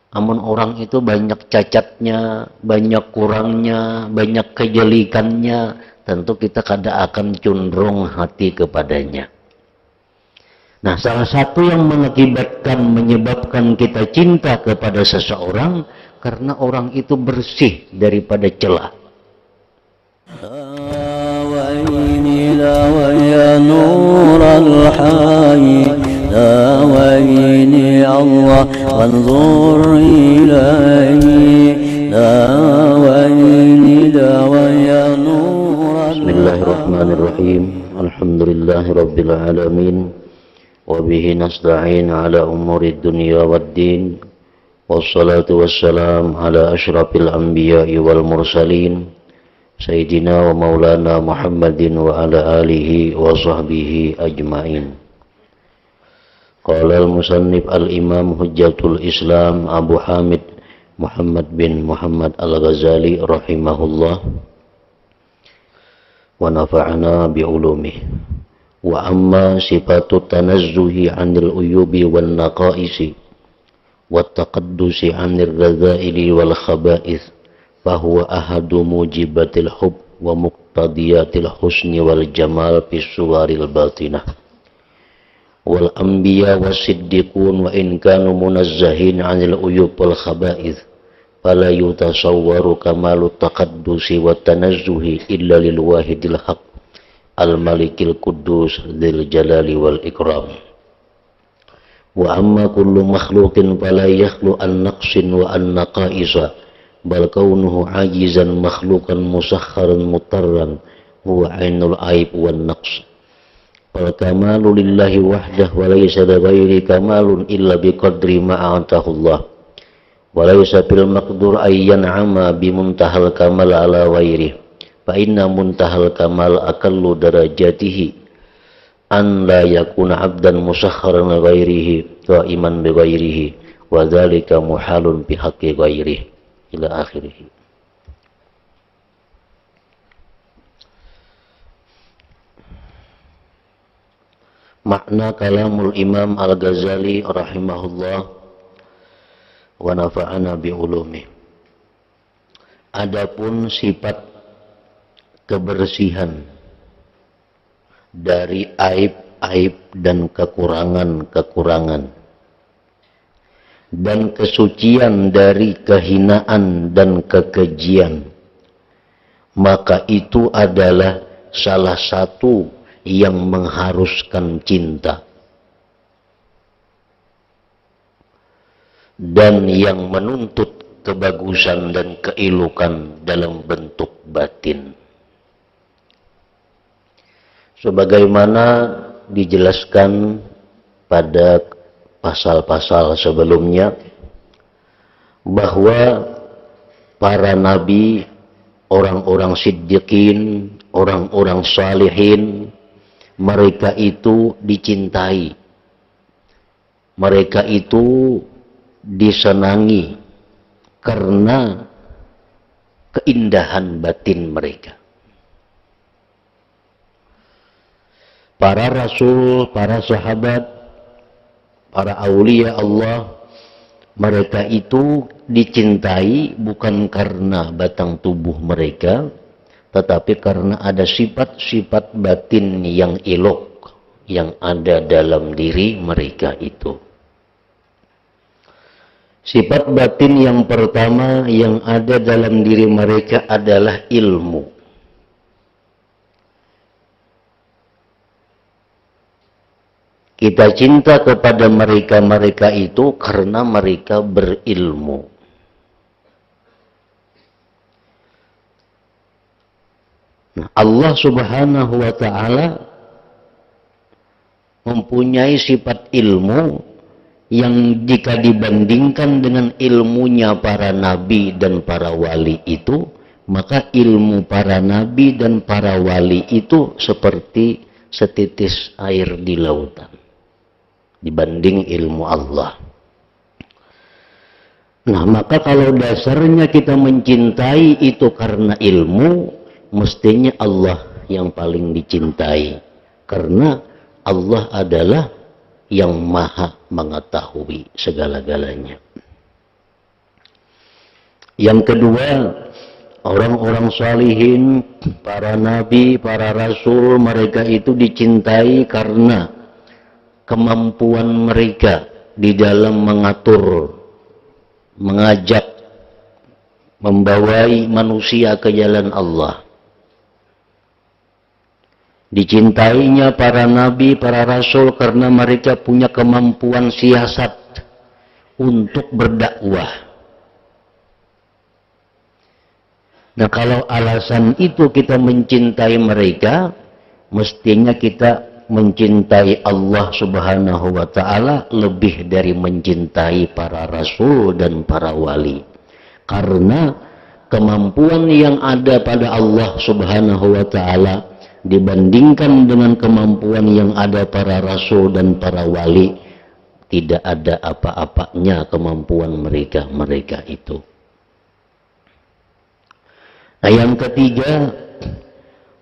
Amun orang itu banyak cacatnya, banyak kurangnya, banyak kejelikannya, tentu kita kada akan condong hati kepadanya. Nah, salah satu yang menyebabkan kita cinta kepada seseorang, karena orang itu bersih daripada celah. داويني الله وانظر إلي داويني داوي نور بسم الله الرحمن الرحيم الحمد لله رب العالمين وبه نستعين على أمور الدنيا والدين والصلاة والسلام على أشرف الأنبياء والمرسلين سيدنا ومولانا محمد وعلى آله وصحبه أجمعين. قال المصنف الإمام حجة الإسلام أبو حامد محمد بن محمد الغزالي رحمه الله ونفعنا بعلومه. وأما صفات التنزه عن العيوب والنقائص والتقدس عن الرذائل والخبائث فهو أحد موجبات الحب ومقتضيات الحسن والجمال في الصور الباطنة. والأنبياء والصديقون وإن كانوا منزهين عن العيوب والخبائث فلا يتصور كمال التقدس والتنزه إلا للواحد الحق الملك القدوس ذي الجلال والإكرام. وأما كل مخلوق فلا يخلو عن نقص وعن نقائص بل كونه عاجزا مخلوقا مسخرا مضطرا هو عين العيب والنقص. فالكمال لله وحده وليس لغيره كمال إلا بقدر ما أعطاه الله وليس بالمقدور أن ينعم بمنتهى الكمال على غيره فإن منتهى الكمال أقل درجاته أن لا يكون عبدا مسخرا لغيره قائما بغيره وذلك محال بحق غيره إلى آخره. Makna kalamul Imam Al-Ghazali rahimahullah wa nafa'ana bi'ulumi. Adapun sifat kebersihan dari aib-aib dan kekurangan-kekurangan dan kesucian dari kehinaan dan kekejian, maka itu adalah salah satu yang mengharuskan cinta dan yang menuntut kebagusan dan keelokan dalam bentuk batin. Sebagaimana dijelaskan pada pasal-pasal sebelumnya bahwa para nabi, orang-orang siddiqin, orang-orang salihin, mereka itu dicintai, mereka itu disenangi karena keindahan batin mereka. Para rasul, para sahabat, para aulia Allah, mereka itu dicintai bukan karena batang tubuh mereka, tetapi karena ada sifat-sifat batin yang elok yang ada dalam diri mereka itu. Sifat batin yang pertama yang ada dalam diri mereka adalah ilmu. Kita cinta kepada mereka itu karena mereka berilmu. Allah subhanahu wa ta'ala mempunyai sifat ilmu yang jika dibandingkan dengan ilmunya para nabi dan para wali itu, maka ilmu para nabi dan para wali itu seperti setitis air di lautan dibanding ilmu Allah. Nah, maka kalau dasarnya kita mencintai itu karena ilmu, mestinya Allah yang paling dicintai karena Allah adalah yang maha mengetahui segala-galanya. Yang kedua, orang-orang salihin, para nabi, para rasul, mereka itu dicintai karena kemampuan mereka di dalam mengatur, mengajak, membawai manusia ke jalan Allah. Dicintainya para nabi, para rasul karena mereka punya kemampuan siasat untuk berdakwah. Nah, kalau alasan itu kita mencintai mereka, mestinya kita mencintai Allah Subhanahu wa Ta'ala lebih dari mencintai para rasul dan para wali. Karena kemampuan yang ada pada Allah Subhanahu wa Ta'ala dibandingkan dengan kemampuan yang ada para rasul dan para wali, tidak ada apa-apanya kemampuan mereka itu. Nah, yang ketiga,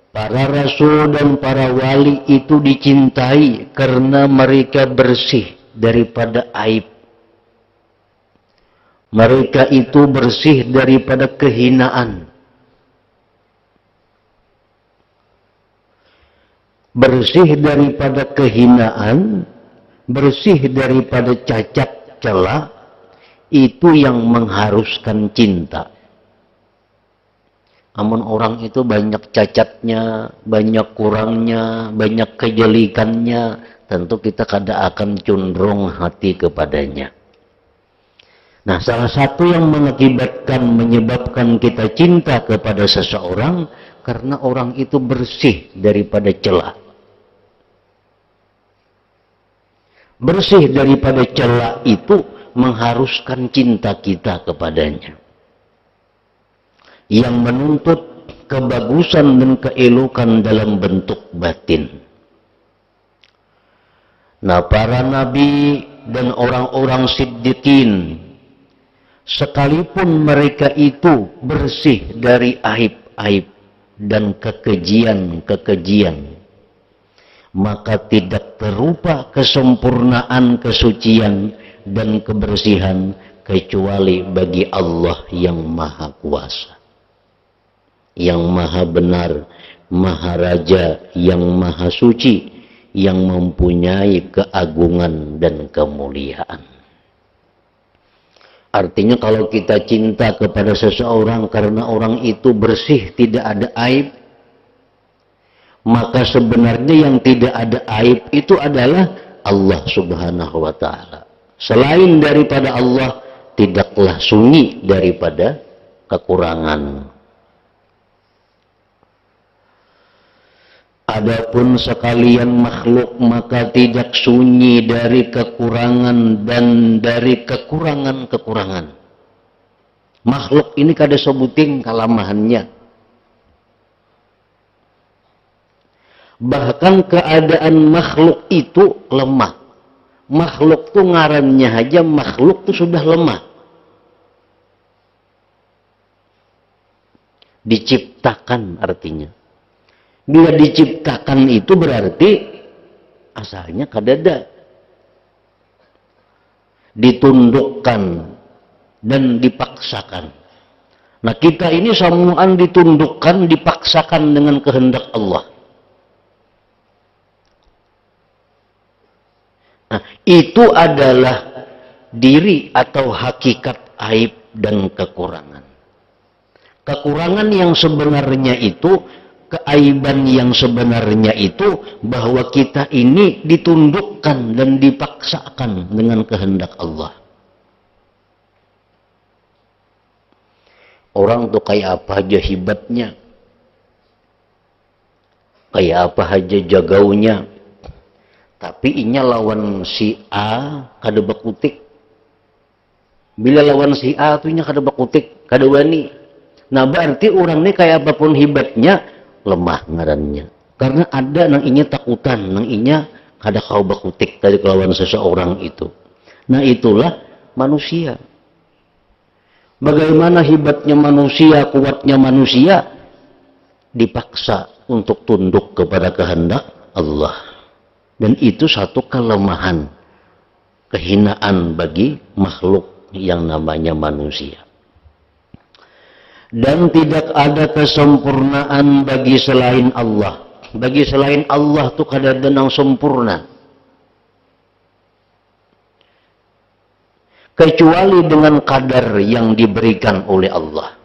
para rasul dan para wali itu dicintai karena mereka bersih daripada aib. Mereka itu bersih daripada kehinaan. Bersih daripada kehinaan, bersih daripada cacat celah, itu yang mengharuskan cinta. Namun orang itu banyak cacatnya, banyak kurangnya, banyak kejelikannya, tentu kita kada akan condong hati kepadanya. Nah, salah satu yang menyebabkan kita cinta kepada seseorang, karena orang itu bersih daripada celah. Bersih daripada celah itu mengharuskan cinta kita kepadanya, yang menuntut kebagusan dan keelokan dalam bentuk batin. Nah, para nabi dan orang-orang siddiqin, sekalipun mereka itu bersih dari aib-aib dan kekejian-kekejian, maka tidak terupa kesempurnaan, kesucian, dan kebersihan kecuali bagi Allah yang Maha Kuasa, yang Maha Benar, Maha Raja, yang Maha Suci, yang mempunyai keagungan dan kemuliaan. Artinya kalau kita cinta kepada seseorang karena orang itu bersih, tidak ada aib, maka sebenarnya yang tidak ada aib itu adalah Allah Subhanahu wa Ta'ala. Selain daripada Allah, tidaklah sunyi daripada kekurangan. Adapun sekalian makhluk, maka tidak sunyi dari kekurangan dan dari kekurangan-kekurangan. Makhluk ini kada sebuting kalamahannya. Bahkan keadaan makhluk itu lemah. Makhluk itu ngarannya aja, makhluk itu sudah lemah. Diciptakan artinya. Bila diciptakan itu berarti asalnya kadada. Ditundukkan dan dipaksakan. Nah, kita ini samuan ditundukkan, dipaksakan dengan kehendak Allah. Nah, itu adalah diri atau hakikat aib dan kekurangan. Kekurangan yang sebenarnya itu, keaiban yang sebenarnya itu, bahwa kita ini ditundukkan dan dipaksakan dengan kehendak Allah. Orang tuh kayak apa aja hebatnya, kayak apa aja jagaunya, tapi inya lawan si A kada bakutik. Bila lawan si A tuh inya kada bakutik, kada wani. Nah, berarti orang ini kayak apapun hebatnya, lemah ngarannya. Karena ada nang inya takutan, nang inya kada kau bakutik dari lawan seseorang itu. Nah, itulah manusia. Bagaimana hebatnya manusia, kuatnya manusia, dipaksa untuk tunduk kepada kehendak Allah. Dan itu satu kelemahan, kehinaan bagi makhluk yang namanya manusia. Dan tidak ada kesempurnaan bagi selain Allah. Bagi selain Allah itu kadang yang sempurna. Kecuali dengan kadar yang diberikan oleh Allah.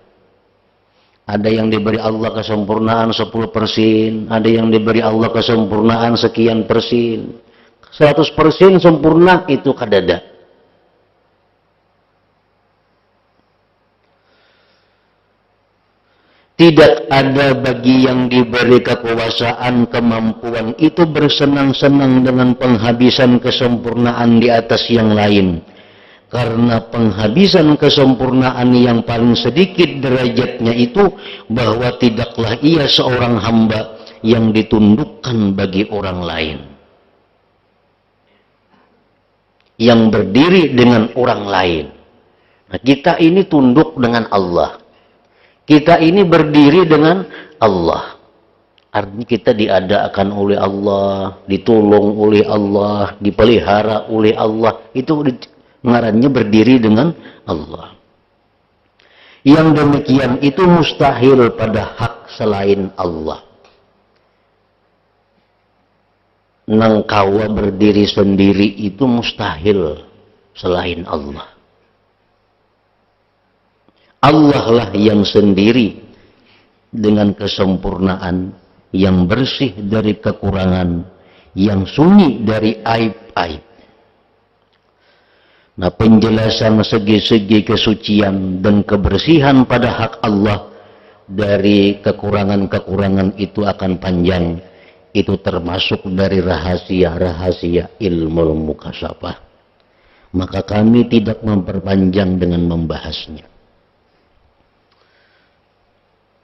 Ada yang diberi Allah kesempurnaan 10%, ada yang diberi Allah kesempurnaan sekian persen. 100% sempurna itu kadada. Tidak ada bagi yang diberi kekuasaan, kemampuan itu bersenang-senang dengan penghabisan kesempurnaan di atas yang lain. Karena penghabisan kesempurnaan yang paling sedikit derajatnya itu bahwa tidaklah ia seorang hamba yang ditundukkan bagi orang lain. Yang berdiri dengan orang lain. Nah, kita ini tunduk dengan Allah. Kita ini berdiri dengan Allah. Artinya kita diadakan oleh Allah, ditolong oleh Allah, dipelihara oleh Allah. Itu ngarannya berdiri dengan Allah. Yang demikian itu mustahil pada hak selain Allah. Nang kawa berdiri sendiri itu mustahil selain Allah. Allah lah yang sendiri dengan kesempurnaan, yang bersih dari kekurangan, yang sunyi dari aib-aib. Nah, penjelasan segi-segi kesucian dan kebersihan pada hak Allah dari kekurangan-kekurangan itu akan panjang. Itu termasuk dari rahasia-rahasia ilmu mukasyafah. Maka kami tidak memperpanjang dengan membahasnya.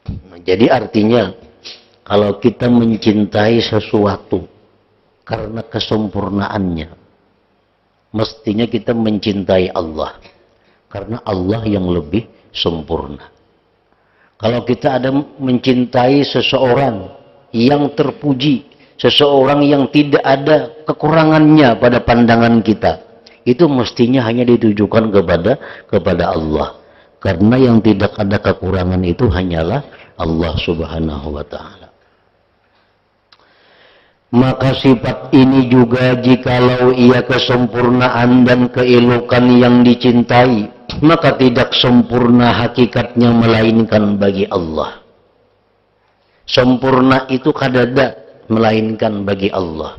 Nah, jadi artinya kalau kita mencintai sesuatu karena kesempurnaannya, mestinya kita mencintai Allah karena Allah yang lebih sempurna. Kalau kita ada mencintai seseorang yang terpuji, seseorang yang tidak ada kekurangannya pada pandangan kita, itu mestinya hanya ditujukan kepada Allah. Karena yang tidak ada kekurangan itu hanyalah Allah Subhanahu wa ta'ala. Maka sifat ini juga jikalau ia kesempurnaan dan keelokan yang dicintai, maka tidak sempurna hakikatnya melainkan bagi Allah. Sempurna itu kadada melainkan bagi Allah.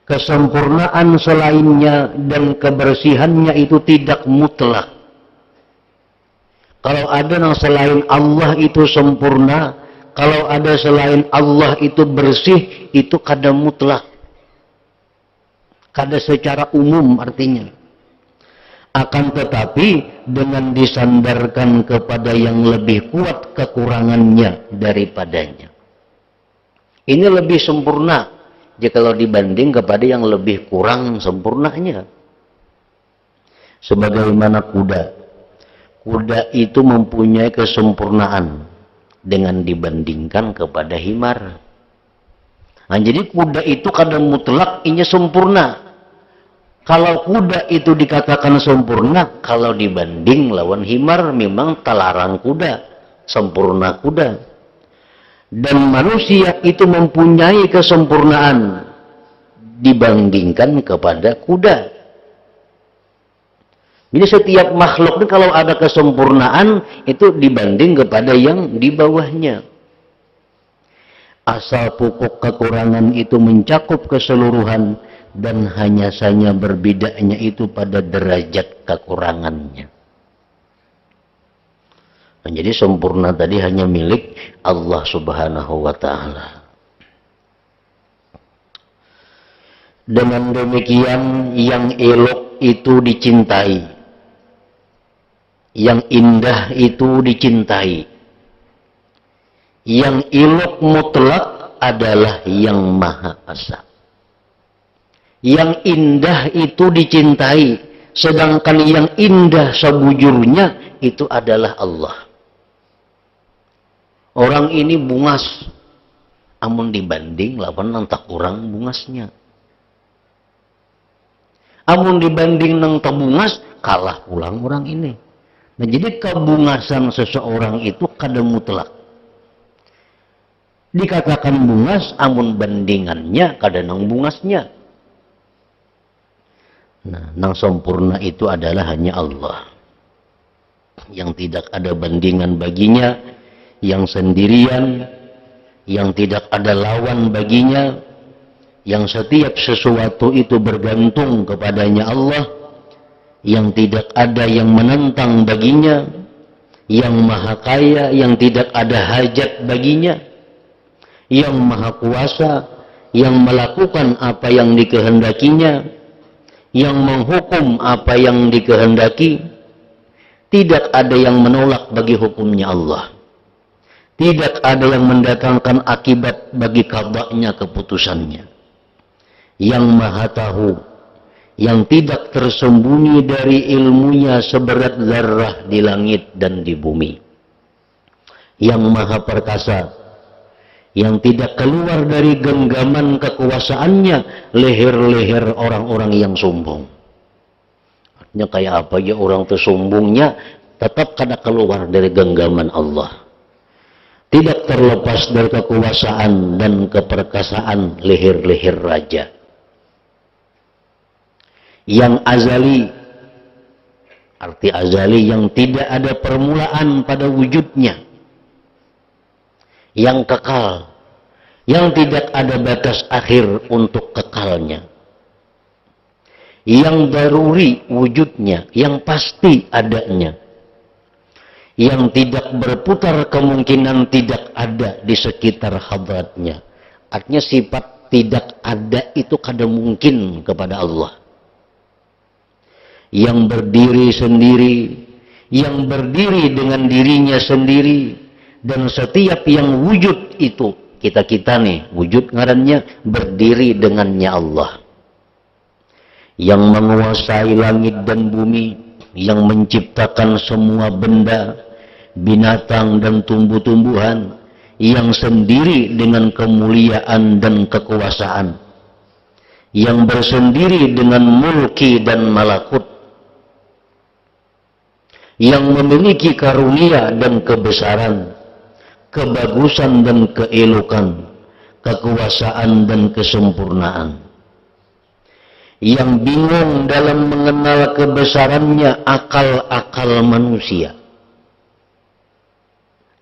Kesempurnaan selainnya dan kebersihannya itu tidak mutlak. Kalau ada yang selain Allah itu sempurna, kalau ada selain Allah itu bersih, itu kada mutlak. Kada secara umum artinya. Akan tetapi dengan disandarkan kepada yang lebih kuat kekurangannya daripadanya. Ini lebih sempurna jika kalau dibanding kepada yang lebih kurang sempurnanya. Sebagaimana kuda. Kuda itu mempunyai kesempurnaan dengan dibandingkan kepada himar. Nah, jadi kuda itu kadang mutlak inya sempurna. Kalau kuda itu dikatakan sempurna, kalau dibanding lawan himar memang telarang kuda, sempurna kuda. Dan manusia itu mempunyai kesempurnaan dibandingkan kepada kuda. Jadi setiap makhluk ini kalau ada kesempurnaan itu dibanding kepada yang di bawahnya. Asal pokok kekurangan itu mencakup keseluruhan dan hanya saja berbedanya itu pada derajat kekurangannya. Nah, jadi sempurna tadi hanya milik Allah Subhanahu wa ta'ala. Dengan demikian yang elok itu dicintai. Yang indah itu dicintai. Yang elok mutlak adalah yang maha asa. Yang indah itu dicintai. Sedangkan yang indah sebujurnya itu adalah Allah. Orang ini bungas. Amun dibanding lawan nang tak kurang bungasnya. Amun dibanding nang tak bungas, kalah pulang orang ini. Nah, jadi kebungasan seseorang itu kada mutlak. Dikatakan bungas, amun bandingannya kada nang bungasnya. Nah, nang sempurna itu adalah hanya Allah. Yang tidak ada bandingan baginya, yang sendirian, yang tidak ada lawan baginya, yang setiap sesuatu itu bergantung kepadanya Allah, yang tidak ada yang menentang baginya, yang maha kaya, yang tidak ada hajat baginya, yang maha kuasa, yang melakukan apa yang dikehendakinya, yang menghukum apa yang dikehendaki. Tidak ada yang menolak bagi hukumnya Allah. Tidak ada yang mendatangkan akibat bagi qadanya keputusannya. Yang maha tahu, yang tidak tersembunyi dari ilmunya seberat zarrah di langit dan di bumi. Yang maha perkasa, yang tidak keluar dari genggaman kekuasaannya leher-leher orang-orang yang sombong. Artinya kayak apa ya orang tersombongnya tetap kada keluar dari genggaman Allah. Tidak terlepas dari kekuasaan dan keperkasaan leher-leher raja. Yang azali, arti azali yang tidak ada permulaan pada wujudnya. Yang kekal, yang tidak ada batas akhir untuk kekalnya. Yang daruri wujudnya, yang pasti adanya. Yang tidak berputar kemungkinan tidak ada di sekitar hadratnya. Artinya sifat tidak ada itu kada mungkin kepada Allah. Yang berdiri sendiri, yang berdiri dengan dirinya sendiri, dan setiap yang wujud itu, kita nih, wujud ngarannya berdiri dengannya Allah. Yang menguasai langit dan bumi, yang menciptakan semua benda, binatang dan tumbuh-tumbuhan, yang sendiri dengan kemuliaan dan kekuasaan, yang bersendiri dengan mulki dan malakut, yang memiliki karunia dan kebesaran, kebagusan dan keelokan, kekuasaan dan kesempurnaan. Yang bingung dalam mengenal kebesarannya akal-akal manusia.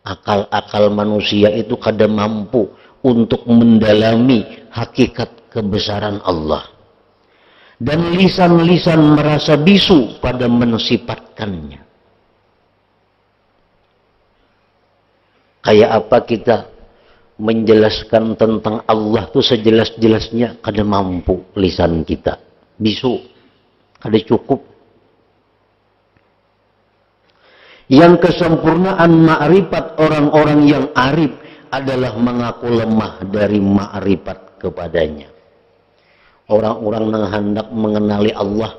Akal-akal manusia itu kada mampu untuk mendalami hakikat kebesaran Allah. Dan lisan-lisan merasa bisu pada mensifatkannya. Kayak apa kita menjelaskan tentang Allah itu sejelas-jelasnya, kada mampu lisan kita. Bisu, kada cukup. Yang kesempurnaan ma'rifat orang-orang yang arif adalah mengaku lemah dari ma'rifat kepadanya. Orang-orang yang hendak mengenali Allah,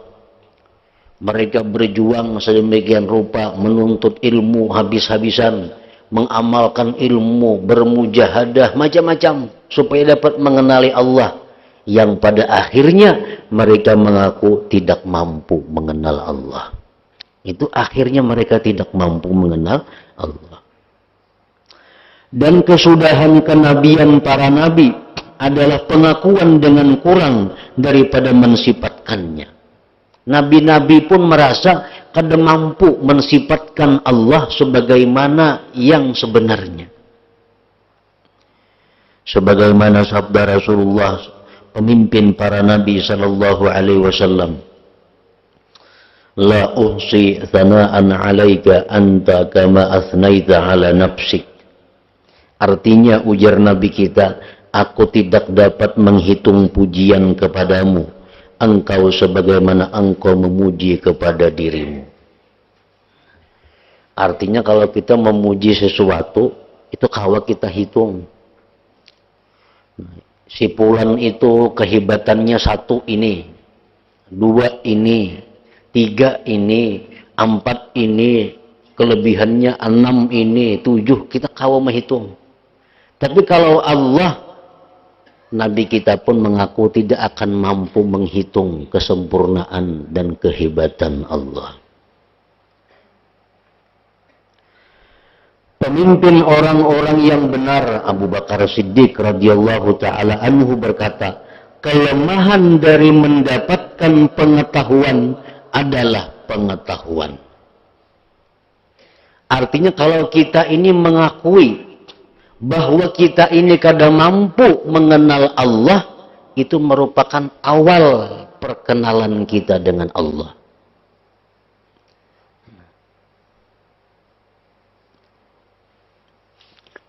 mereka berjuang sedemikian rupa menuntut ilmu habis-habisan, mengamalkan ilmu, bermujahadah macam-macam supaya dapat mengenali Allah, yang pada akhirnya mereka mengaku tidak mampu mengenal Allah. Itu akhirnya mereka tidak mampu mengenal Allah. Dan kesudahan kenabian para nabi adalah pengakuan dengan kurang daripada mensifatkannya. Nabi-nabi pun merasa kada mampu mensifatkan Allah sebagaimana yang sebenarnya. Sebagaimana sabda Rasulullah, pemimpin para nabi sallallahu alaihi wasallam, la uhsi thana'an 'alaika anta kama athnaita 'ala nafsik. Artinya ujar nabi kita, aku tidak dapat menghitung pujian kepadamu, engkau sebagaimana engkau memuji kepada dirimu. Artinya kalau kita memuji sesuatu, itu kalau kita hitung. Si fulan itu kehebatannya 1 ini, 2 ini, 3 ini, 4 ini, kelebihannya 6 ini, 7, kita kalau menghitung. Tapi kalau Allah, Nabi kita pun mengaku tidak akan mampu menghitung kesempurnaan dan kehebatan Allah. Pemimpin orang-orang yang benar Abu Bakar Siddiq radhiyallahu taala anhu berkata, kelemahan dari mendapatkan pengetahuan adalah pengetahuan. Artinya kalau kita ini mengakui bahwa kita ini kadang mampu mengenal Allah, itu merupakan awal perkenalan kita dengan Allah.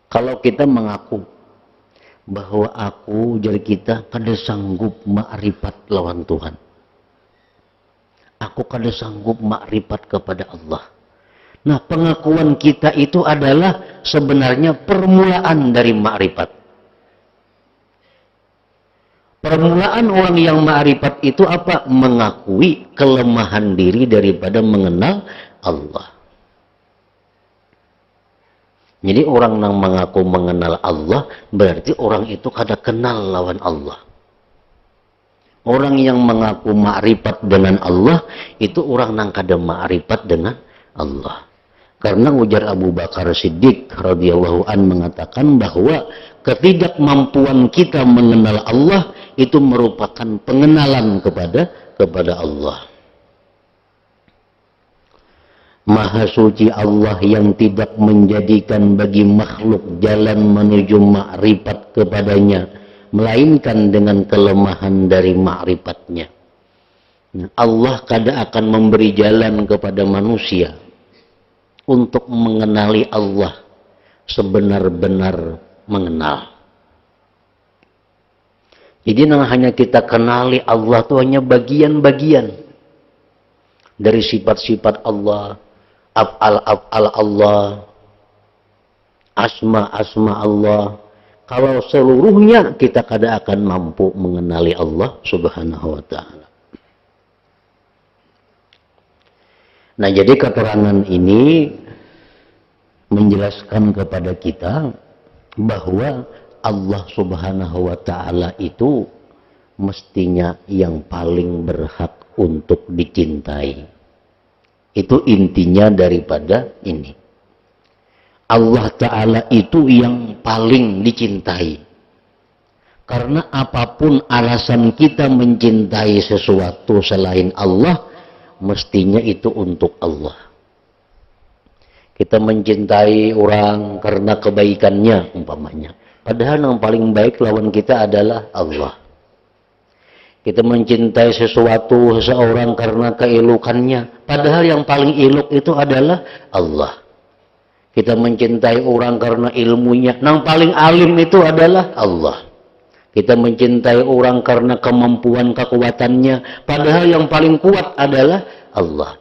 Kalau kita mengaku bahwa aku jadi kita kada sanggup makrifat lawan Tuhan. Aku kada sanggup makrifat kepada Allah. Nah, pengakuan kita itu adalah sebenarnya permulaan dari makrifat. Permulaan orang yang makrifat itu apa? Mengakui kelemahan diri daripada mengenal Allah. Jadi orang yang mengaku mengenal Allah, berarti orang itu kada kenal lawan Allah. Orang yang mengaku makrifat dengan Allah, itu orang yang kada makrifat dengan Allah. Karena ujar Abu Bakar Siddiq radhiyallahu an mengatakan bahwa ketidakmampuan kita mengenal Allah itu merupakan pengenalan kepada Allah. Maha suci Allah yang tidak menjadikan bagi makhluk jalan menuju makrifat kepadanya, melainkan dengan kelemahan dari makrifatnya. Allah kada akan memberi jalan kepada manusia untuk mengenali Allah sebenar-benar mengenal. Jadi hanya kita kenali Allah itu hanya bagian-bagian dari sifat-sifat Allah, af'al Allah, asma Allah. Kalau seluruhnya kita kada akan mampu mengenali Allah subhanahu wa ta'ala. Nah, jadi keterangan ini menjelaskan kepada kita bahwa Allah subhanahu wa ta'ala itu mestinya yang paling berhak untuk dicintai. Itu intinya daripada ini. Allah Ta'ala itu yang paling dicintai. Karena apapun alasan kita mencintai sesuatu selain Allah, mestinya itu untuk Allah. Kita mencintai orang karena kebaikannya umpamanya. Padahal yang paling baik lawan kita adalah Allah. Kita mencintai seseorang karena keelukannya. Padahal yang paling elok itu adalah Allah. Kita mencintai orang karena ilmunya. Yang paling alim itu adalah Allah. Kita mencintai orang karena kemampuan kekuatannya. Padahal yang paling kuat adalah Allah.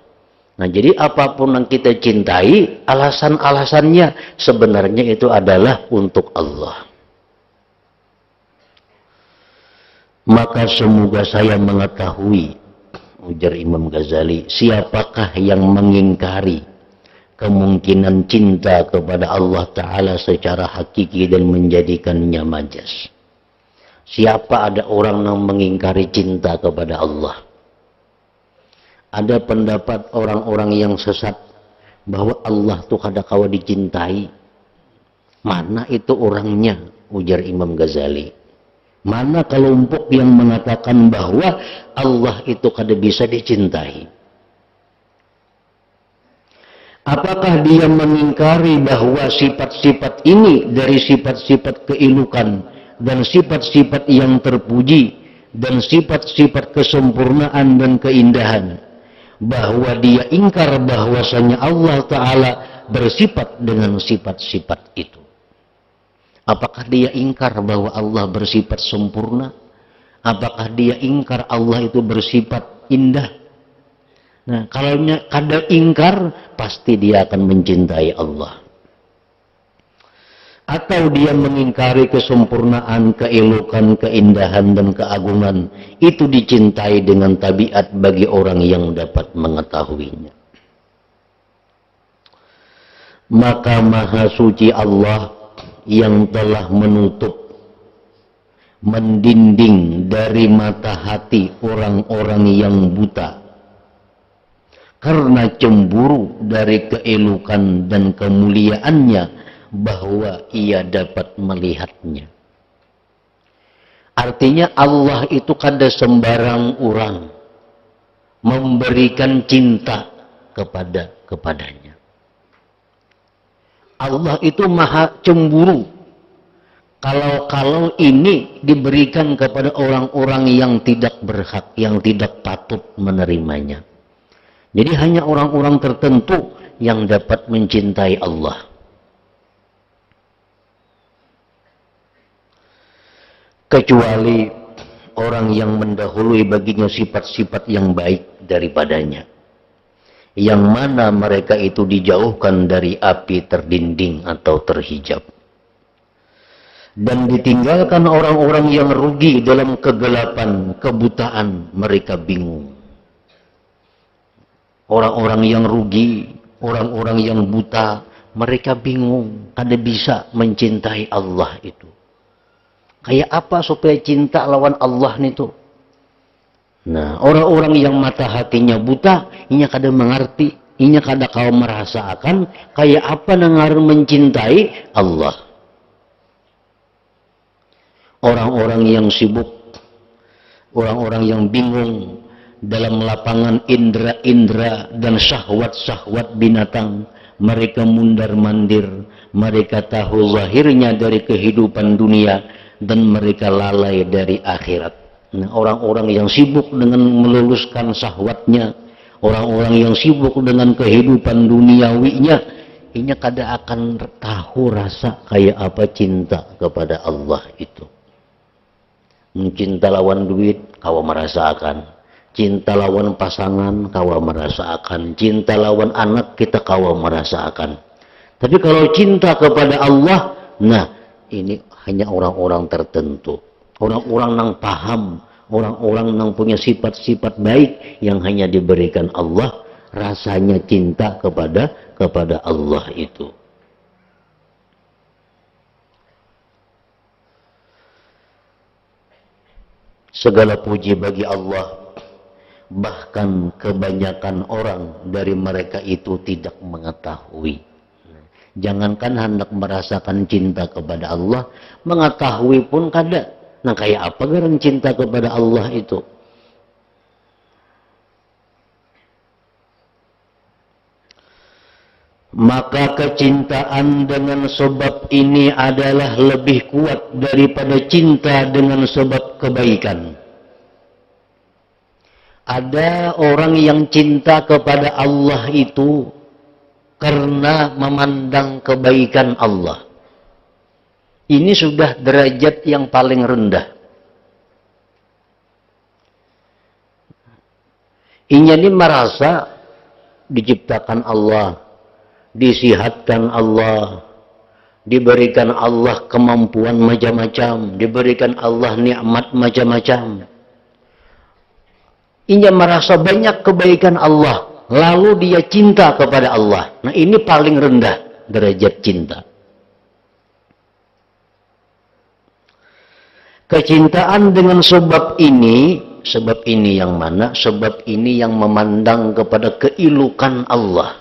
Nah, jadi apapun yang kita cintai, alasan-alasannya sebenarnya itu adalah untuk Allah. Maka semoga saya mengetahui, ujar Imam Ghazali, siapakah yang mengingkari kemungkinan cinta kepada Allah Ta'ala secara hakiki dan menjadikannya majas. Siapa ada orang yang mengingkari cinta kepada Allah? Ada pendapat orang-orang yang sesat bahwa Allah itu kada kawa dicintai. Mana itu orangnya? Ujar Imam Ghazali. Mana kelompok yang mengatakan bahwa Allah itu kada bisa dicintai? Apakah dia mengingkari bahwa sifat-sifat ini dari sifat-sifat keelukan dan sifat-sifat yang terpuji dan sifat-sifat kesempurnaan dan keindahan, bahwa dia ingkar bahwasanya Allah Ta'ala bersifat dengan sifat-sifat itu? Apakah dia ingkar bahwa Allah bersifat sempurna? Apakah dia ingkar Allah itu bersifat indah? Nah, kalau kada ingkar, pasti dia akan mencintai Allah. Atau dia mengingkari kesempurnaan, keelokan, keindahan, dan keagungan. Itu dicintai dengan tabiat bagi orang yang dapat mengetahuinya. Maka Maha Suci Allah yang telah menutup, mendinding dari mata hati orang-orang yang buta karena cemburu dari keelukan dan kemuliaannya, bahwa ia dapat melihatnya. Artinya Allah itu kada sembarang orang memberikan cinta kepadanya. Allah itu maha cemburu kalau ini diberikan kepada orang-orang yang tidak berhak, yang tidak patut menerimanya. Jadi hanya orang-orang tertentu yang dapat mencintai Allah. Kecuali orang yang mendahului baginya sifat-sifat yang baik daripadanya, yang mana mereka itu dijauhkan dari api terdinding atau terhijab, dan ditinggalkan orang-orang yang rugi dalam kegelapan, kebutaan, mereka bingung. Orang-orang yang rugi, orang-orang yang buta, mereka bingung, kada bisa mencintai Allah itu. Kayak apa supaya cinta lawan Allah itu? Nah, orang-orang yang mata hatinya buta, inya kada mengerti, inya kada kau merasakan kayak apa nengar mencintai Allah. Orang-orang yang sibuk, orang-orang yang bingung dalam lapangan indera-indera dan syahwat-syahwat binatang, mereka mundar-mandir, mereka tahu zahirnya dari kehidupan dunia, dan mereka lalai dari akhirat. Nah, orang-orang yang sibuk dengan meluluskan syahwatnya, orang-orang yang sibuk dengan kehidupan duniawinya, ini kada akan tahu rasa kayak apa cinta kepada Allah itu. Cinta lawan duit, kau merasakan. Cinta lawan pasangan, kau merasakan. Cinta lawan anak, kita kau merasakan. Tapi kalau cinta kepada Allah, nah, ini hanya orang-orang tertentu, orang-orang yang paham, orang-orang yang punya sifat-sifat baik yang hanya diberikan Allah rasanya cinta kepada Allah itu. Segala puji bagi Allah, bahkan kebanyakan orang dari mereka itu tidak mengetahui. Jangankan hendak merasakan cinta kepada Allah, mengetahui pun kada. Nah, kayak apa garang cinta kepada Allah itu? Maka kecintaan dengan sebab ini adalah lebih kuat daripada cinta dengan sebab kebaikan. Ada orang yang cinta kepada Allah itu karena memandang kebaikan Allah. Ini sudah derajat yang paling rendah. Inya ini merasa diciptakan Allah, disihatkan Allah, diberikan Allah kemampuan macam-macam, diberikan Allah nikmat macam-macam. Inya merasa banyak kebaikan Allah, lalu dia cinta kepada Allah. Nah, ini paling rendah derajat cinta. Kecintaan dengan sebab ini yang mana? Sebab ini yang memandang kepada keilukan Allah.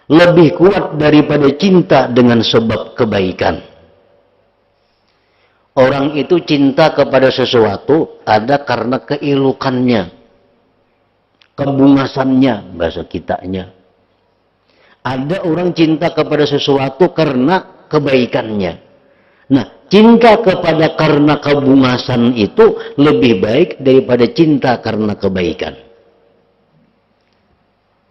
Lebih kuat daripada cinta dengan sebab kebaikan. Orang itu cinta kepada sesuatu ada karena keilukannya, kebungasannya, bahasa kitanya. Ada orang cinta kepada sesuatu karena kebaikannya. Nah, cinta kepada karena kebungasan itu lebih baik daripada cinta karena kebaikan.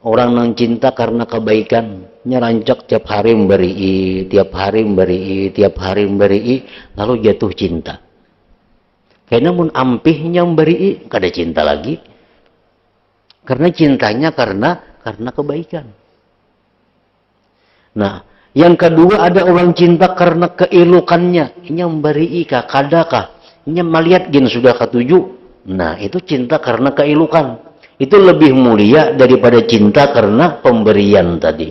Orang yang cinta karena kebaikan, nyerancak tiap hari memberi, tiap hari memberi, tiap hari memberi, lalu jatuh cinta. Karena mun ampihnya memberi, kada cinta lagi. Karena cintanya karena kebaikan. Nah, yang kedua ada orang cinta karena keilukannya. Ini memberi kah, kadakah? Ini melihat gin sudah ketujuh. Nah, itu cinta karena keilukan. Itu lebih mulia daripada cinta karena pemberian tadi.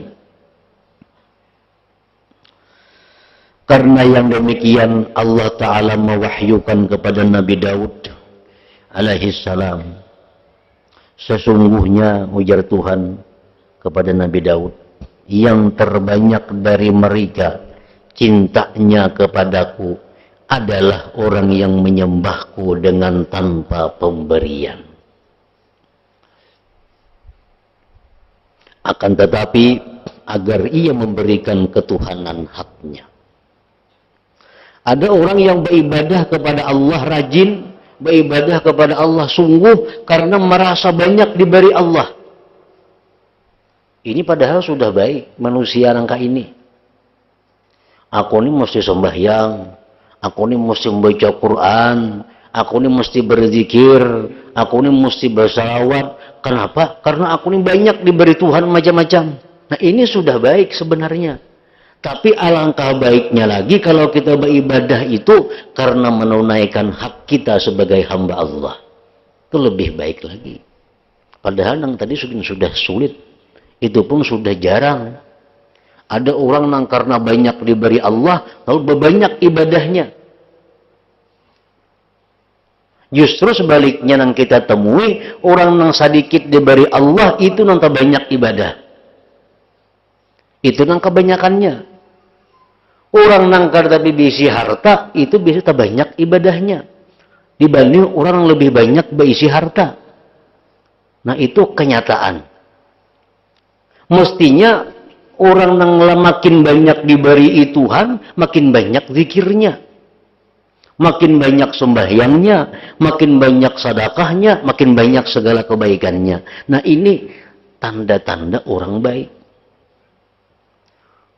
Karena yang demikian Allah Ta'ala mewahyukan kepada Nabi Daud alaihissalam. Sesungguhnya ujar Tuhan kepada Nabi Daud, yang terbanyak dari mereka cintanya kepadaku adalah orang yang menyembahku dengan tanpa pemberian. Akan tetapi agar ia memberikan ketuhanan haknya. Ada orang yang beribadah kepada Allah rajin, beribadah kepada Allah sungguh karena merasa banyak diberi Allah. Ini padahal sudah baik manusia rangka ini. Aku ini mesti sembahyang, aku ini mesti membaca Quran, aku ini mesti berzikir, aku ini mesti bersalawat. Kenapa? Karena aku ini banyak diberi Tuhan macam-macam. Nah ini sudah baik sebenarnya. Tapi alangkah baiknya lagi kalau kita beribadah itu karena menunaikan hak kita sebagai hamba Allah. Itu lebih baik lagi. Padahal yang tadi sudah sulit. Itu pun sudah jarang. Ada orang yang karena banyak diberi Allah, lalu banyak ibadahnya. Justru sebaliknya yang kita temui, orang yang sedikit diberi Allah itu yang banyak ibadah. Itu yang kebanyakannya. Orang nangkar tapi bisi harta, itu bisa banyak ibadahnya. Dibanding orang yang lebih banyak berisi harta. Nah itu kenyataan. Mestinya orang yang makin banyak diberi Tuhan, makin banyak zikirnya. Makin banyak sembahyangnya, makin banyak sedekahnya, makin banyak segala kebaikannya. Nah ini tanda-tanda orang baik.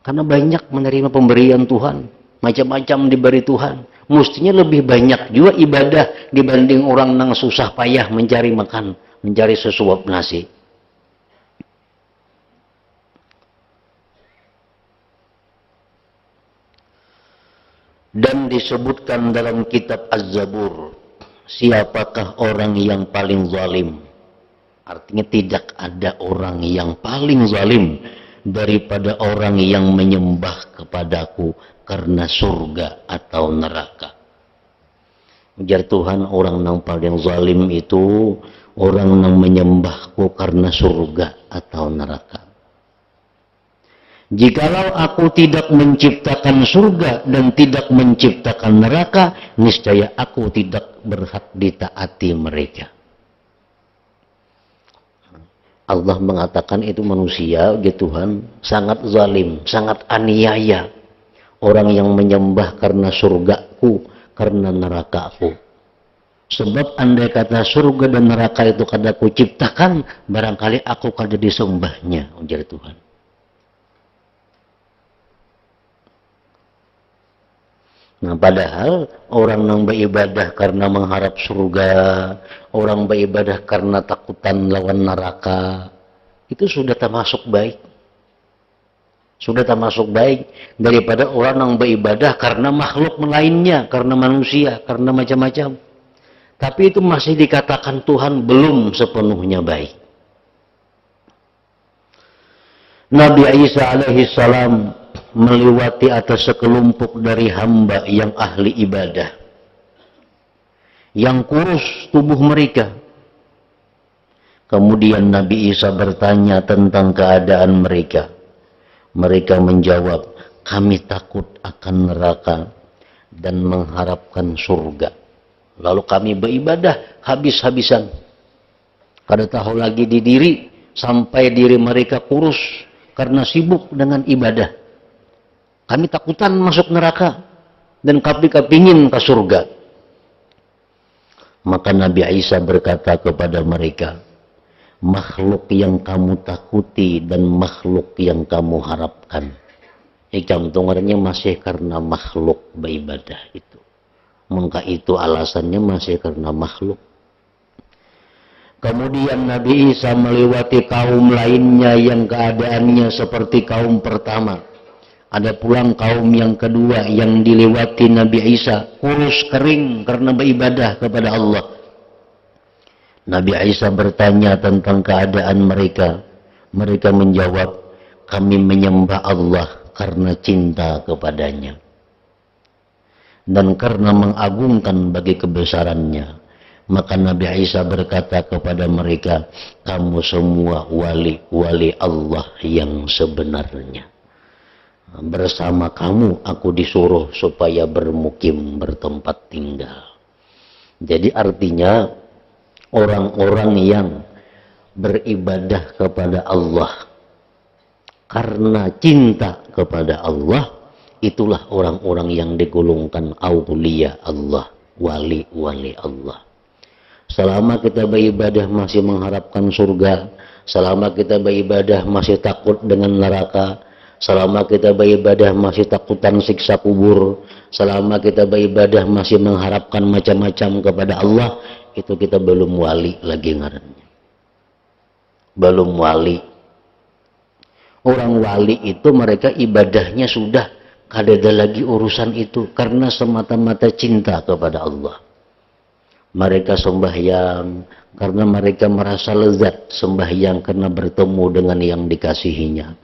Karena banyak menerima pemberian Tuhan. Macam-macam diberi Tuhan. Mestinya lebih banyak juga ibadah dibanding orang yang susah payah mencari makan. Mencari sesuap nasi. Dan disebutkan dalam kitab Az-Zabur. Siapakah orang yang paling zalim? Artinya tidak ada orang yang paling zalim daripada orang yang menyembah kepadaku karena surga atau neraka. Ujar Tuhan, orang yang paling zalim itu orang yang menyembahku karena surga atau neraka. Jikalau aku tidak menciptakan surga dan tidak menciptakan neraka, niscaya aku tidak berhak ditaati mereka. Allah mengatakan itu manusia, gitu Tuhan, sangat zalim, sangat aniaya. Orang yang menyembah karena surgaku, karena nerakaku. Sebab andai kata surga dan neraka itu kada ku ciptakan, barangkali aku kada disembahnya, ujar Tuhan. Nah padahal orang yang beribadah karena mengharap surga, orang beribadah karena takutan lawan neraka, itu sudah termasuk baik. Sudah termasuk baik daripada orang yang beribadah karena makhluk lainnya, karena manusia, karena macam-macam. Tapi itu masih dikatakan Tuhan belum sepenuhnya baik. Nabi Isa alaihi salam melewati atas sekelompok dari hamba yang ahli ibadah, yang kurus tubuh mereka. Kemudian Nabi Isa bertanya tentang keadaan mereka. Mereka menjawab, kami takut akan neraka dan mengharapkan surga. Lalu kami beribadah habis-habisan. Kada tahu lagi di diri, sampai diri mereka kurus karena sibuk dengan ibadah. Kami takutan masuk neraka dan kami kepingin ke surga. Maka Nabi Isa berkata kepada mereka, makhluk yang kamu takuti dan makhluk yang kamu harapkan, contohnya masih karena makhluk beribadah itu. Maka itu alasannya masih karena makhluk. Kemudian Nabi Isa melewati kaum lainnya yang keadaannya seperti kaum pertama. Ada pulang kaum yang kedua yang dilewati Nabi Isa, kurus kering karena beribadah kepada Allah. Nabi Isa bertanya tentang keadaan mereka. Mereka menjawab, kami menyembah Allah karena cinta kepadanya dan karena mengagungkan bagi kebesarannya. Maka Nabi Isa berkata kepada mereka, kamu semua wali-wali Allah yang sebenarnya. Bersama kamu aku disuruh supaya bermukim, bertempat tinggal. Jadi artinya orang-orang yang beribadah kepada Allah karena cinta kepada Allah, itulah orang-orang yang digolongkan aulia Allah, wali-wali Allah. Selama kita beribadah masih mengharapkan surga, selama kita beribadah masih takut dengan neraka, selama kita beribadah masih takutan siksa kubur, selama kita beribadah masih mengharapkan macam-macam kepada Allah, itu kita belum wali lagi ngarannya. Belum wali. Orang wali itu mereka ibadahnya sudah kada ada lagi urusan itu karena semata-mata cinta kepada Allah. Mereka sembahyang karena mereka merasa lezat sembahyang karena bertemu dengan yang dikasihinya.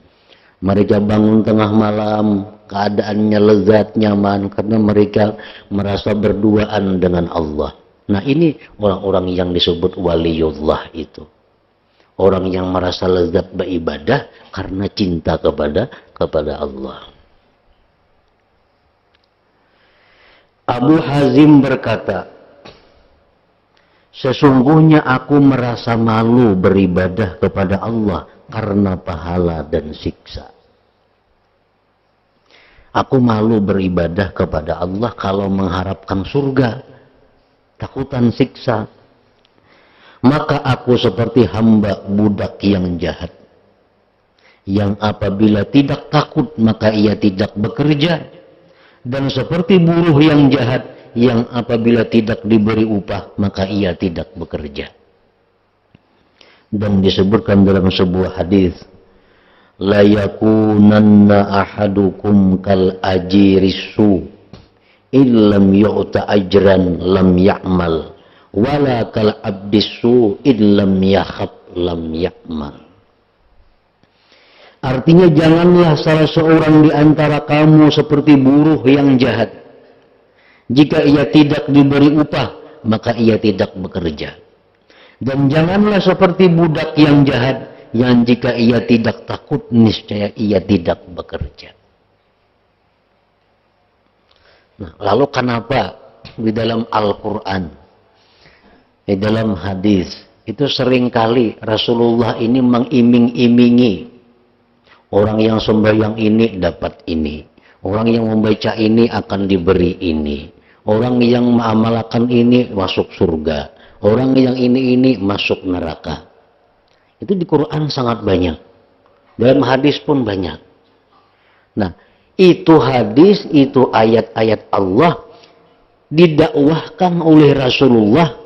Mereka bangun tengah malam keadaannya lezat nyaman karena mereka merasa berduaan dengan Allah. Nah ini orang-orang yang disebut waliullah itu. Orang yang merasa lezat beribadah karena cinta kepada Allah. Abu Hazim berkata, sesungguhnya aku merasa malu beribadah kepada Allah karena pahala dan siksa. Aku malu beribadah kepada Allah kalau mengharapkan surga, takutan siksa. Maka aku seperti hamba budak yang jahat, yang apabila tidak takut maka ia tidak bekerja, dan seperti buruh yang jahat, yang apabila tidak diberi upah maka ia tidak bekerja. Dan disebutkan dalam sebuah hadis, la yakunanna ahadukum kal ajirisu illam yu'ta ajran lam ya'mal wala kal abdisu illam yakhab lam ya'mal. Artinya janganlah salah seorang di antara kamu seperti buruh yang jahat. Jika ia tidak diberi upah, maka ia tidak bekerja. Dan janganlah seperti budak yang jahat, yang jika ia tidak takut, niscaya ia tidak bekerja. Nah, lalu kenapa di dalam Al-Quran, di dalam hadis, itu seringkali Rasulullah ini mengiming-imingi orang yang sembahyang ini dapat ini, orang yang membaca ini akan diberi ini, orang yang mengamalkan ini masuk surga, orang yang ini masuk neraka. Itu di Quran sangat banyak, dalam hadis pun banyak. Nah, itu hadis, itu ayat-ayat Allah didakwahkan oleh Rasulullah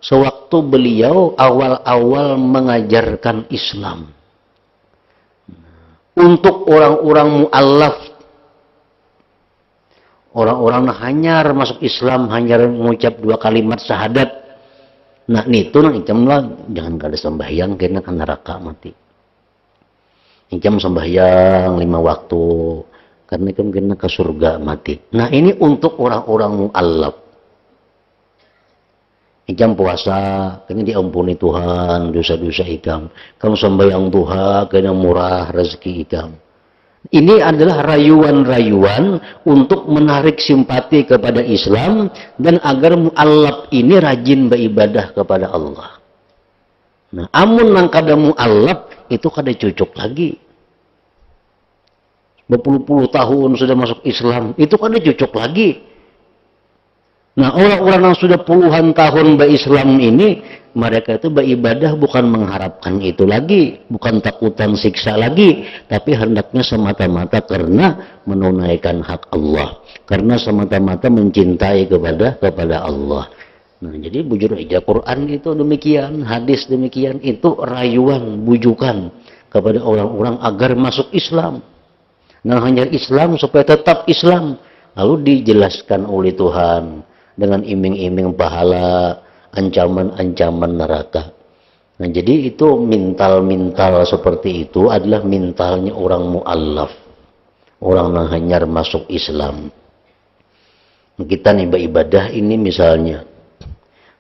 sewaktu beliau awal-awal mengajarkan Islam. Untuk orang-orang mu'allaf, orang-orang hanyar masuk Islam, hanyar mengucap 2 kalimat syahadat. Nah itu nang icam lah, jangan kada sembahyang karena kan neraka mati. Icam sembahyang 5 waktu karena kan kena ke surga mati. Nah ini untuk orang-orang mu'allaf. Ikam puasa, kena diampuni Tuhan dosa-dosa ikam. Kamu sembahyang Tuhan, kena murah rezeki ikam. Ini adalah rayuan-rayuan untuk menarik simpati kepada Islam dan agar mu'allaf ini rajin beribadah kepada Allah. Nah, amun nang kada mu'allaf itu kada cocok lagi. Berpuluh-puluh tahun sudah masuk Islam, itu kada cocok lagi. Nah, orang-orang yang sudah puluhan tahun berislam ini, mereka itu beribadah bukan mengharapkan itu lagi, bukan takutan siksa lagi, tapi hendaknya semata-mata karena menunaikan hak Allah, karena semata-mata mencintai kepada Allah. Nah, jadi bujur aja Quran itu demikian, hadis demikian, itu rayuan, bujukan kepada orang-orang agar masuk Islam. Nah, hanya Islam supaya tetap Islam, lalu dijelaskan oleh Tuhan dengan iming-iming pahala, ancaman-ancaman neraka. Nah, jadi itu mintal-mintal seperti itu adalah mintalnya orang mu'allaf, orang yang hanyar masuk Islam. Kita nih beribadah ini misalnya,